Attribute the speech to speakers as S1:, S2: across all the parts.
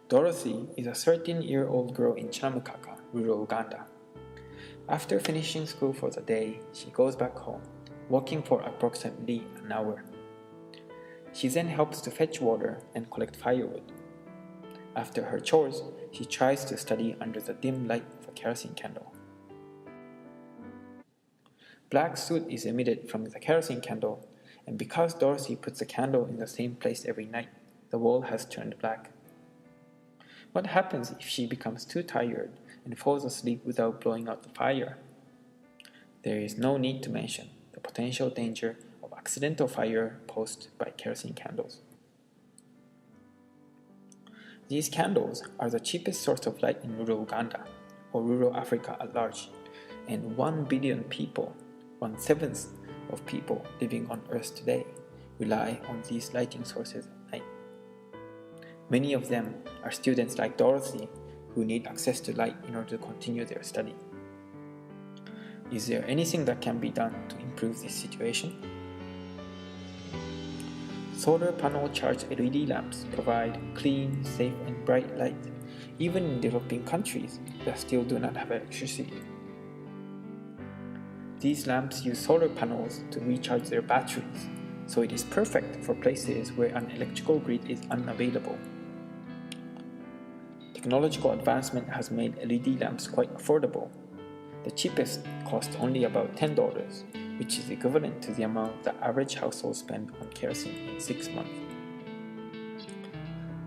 S1: Dorothy is a 13-year-old girl in Chanamukaka, rural Uganda. After finishing school for the day, she goes back home, walking for approximately an hour. She then helps to fetch water and collect firewood. After her chores, she tries to study under the dim light of a kerosene candle. Black soot is emitted from the kerosene candle, and because Dorothy puts the candle in the same place every night, the wall has turned black. What happens if she becomes too tired and falls asleep without blowing out the fire? There is no need to mention the potential danger of accidental fire posed by kerosene candles. These candles are the cheapest source of light in rural Uganda, or rural Africa at large, and 1 billion people, 1/7 of people living on Earth today, rely on these lighting sources at night. Many of them are students like Dorothy who need access to light in order to continue their study. Is there anything that can be done to improve this situation? Solar panel charged LED lamps provide clean, safe, and bright light, even in developing countries that still do not have electricity. These lamps use solar panels to recharge their batteries, so it is perfect for places where an electrical grid is unavailable. Technological advancement has made LED lamps quite affordable. The cheapest cost only about $10, which is equivalent to the amount the average household spends on kerosene in 6 months.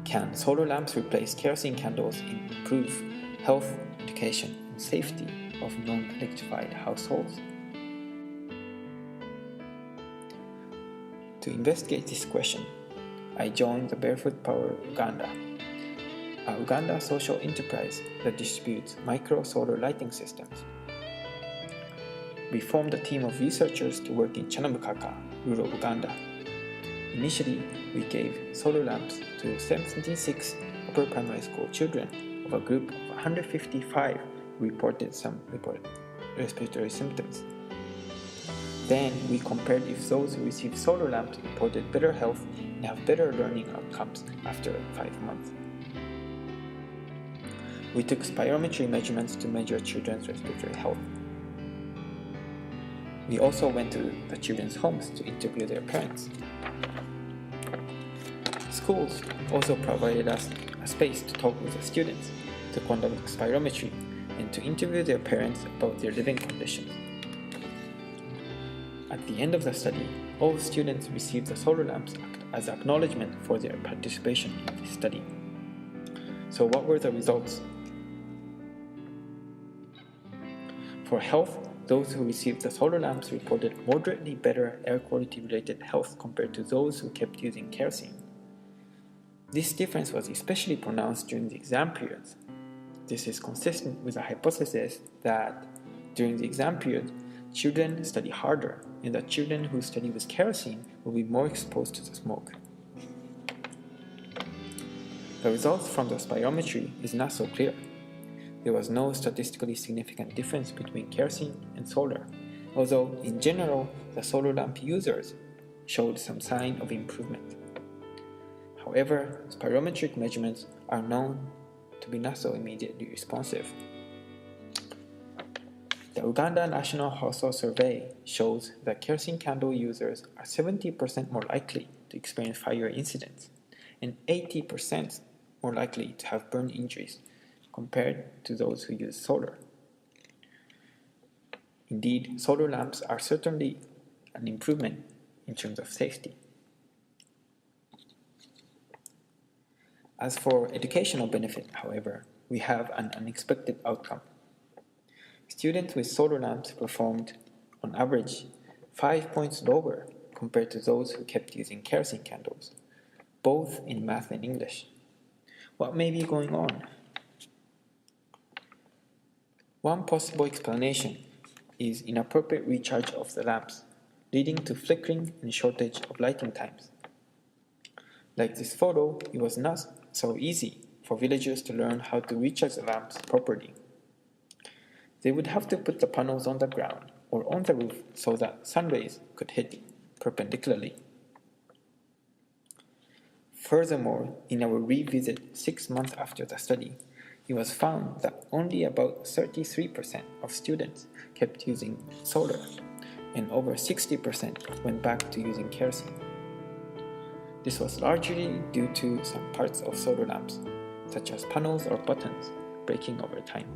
S1: Can solar lamps replace kerosene candles and improve health, education, and safety of non-electrified households? To investigate this question, I joined the Barefoot Power Uganda, a Uganda social enterprise that distributes micro solar lighting systems. We formed a team of researchers to work in Chanamukaka, rural Uganda. Initially, we gave solar lamps to 76 upper primary school children of a group of 155 who reported some respiratory symptoms. Then we compared if those who received solar lamps reported better health and have better learning outcomes after 5 months. We took spirometry measurements to measure children's respiratory health. We also went to the children's homes to interview their parents. Schools also provided us a space to talk with the students, to conduct spirometry, and to interview their parents about their living conditions. At the end of the study, all students received the solar lamps as acknowledgement for their participation in this study. So what were the results? For health, those who received the solar lamps reported moderately better air quality related health compared to those who kept using kerosene. This difference was especially pronounced during the exam periods. This is consistent with the hypothesis that during the exam period, children study harder, and that children who study with kerosene will be more exposed to the smoke. The results from the spirometry is not so clear. There was no statistically significant difference between kerosene and solar, although in general the solar lamp users showed some sign of improvement. However, spirometric measurements are known to be not so immediately responsive. The Uganda National Household Survey shows that kerosene candle users are 70% more likely to experience fire incidents and 80% more likely to have burn injuries compared to those who use solar. Indeed, solar lamps are certainly an improvement in terms of safety. As for educational benefit, however, we have an unexpected outcome. Students with solar lamps performed, on average, 5 points lower compared to those who kept using kerosene candles, both in math and English. What may be going on? One possible explanation is inappropriate recharge of the lamps, leading to flickering and shortage of lighting times. Like this photo, it was not so easy for villagers to learn how to recharge the lamps properly. They would have to put the panels on the ground or on the roof so that sun rays could hit perpendicularly. Furthermore, in our revisit 6 months after the study, it was found that only about 33% of students kept using solar, and over 60% went back to using kerosene. This was largely due to some parts of solar lamps, such as panels or buttons, breaking over time.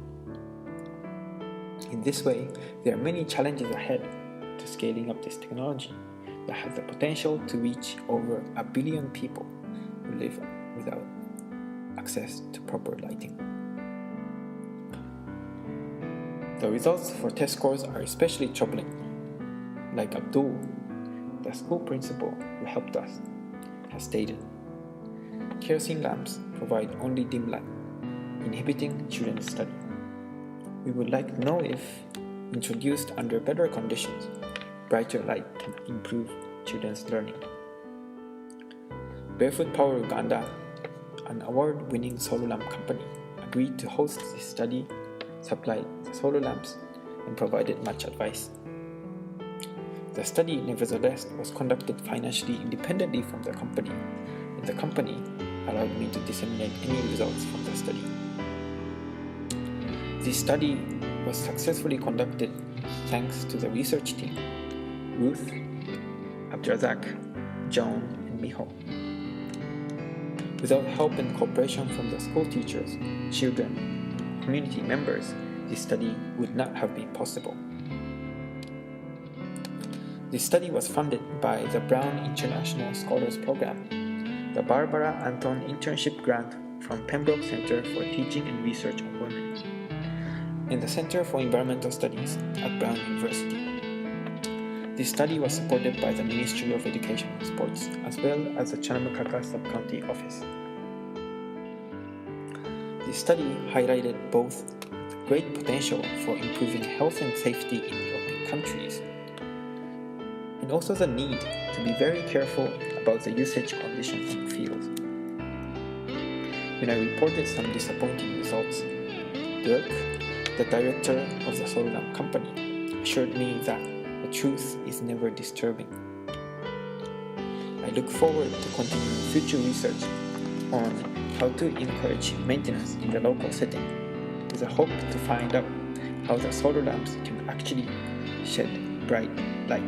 S1: In this way, there are many challenges ahead to scaling up this technology that has the potential to reach over 1 billion people who live without access to proper lighting. The results for test scores are especially troubling. Like Abdul, the school principal who helped us, has stated, kerosene lamps provide only dim light, inhibiting children's study. We would like to know if, introduced under better conditions, brighter light can improve children's learning. Barefoot Power Uganda, an award-winning solar lamp company, agreed to host this study, supplied the solar lamps, and provided much advice. The study, nevertheless, was conducted financially independently from the company, and the company allowed me to disseminate any results from the study. This study was successfully conducted thanks to the research team, Ruth, Abdrazak, Joan, and Miho. Without help and cooperation from the school teachers, children, and community members, this study would not have been possible. This study was funded by the Brown International Scholars Program, the Barbara Anton Internship Grant from Pembroke Center for Teaching and Research on Women, and the Center for Environmental Studies at Brown University. This study was supported by the Ministry of Education and Sports, as well as the Chanamukaka Sub-County Office. This study highlighted both the great potential for improving health and safety in developing countries, and also the need to be very careful about the usage conditions in the field. When I reported some disappointing results, Dirk, the director of the solar lamp company, assured me that the truth is never disturbing. I look forward to continuing future research on how to encourage maintenance in the local setting, with a hope to find out how the solar lamps can actually shed bright light.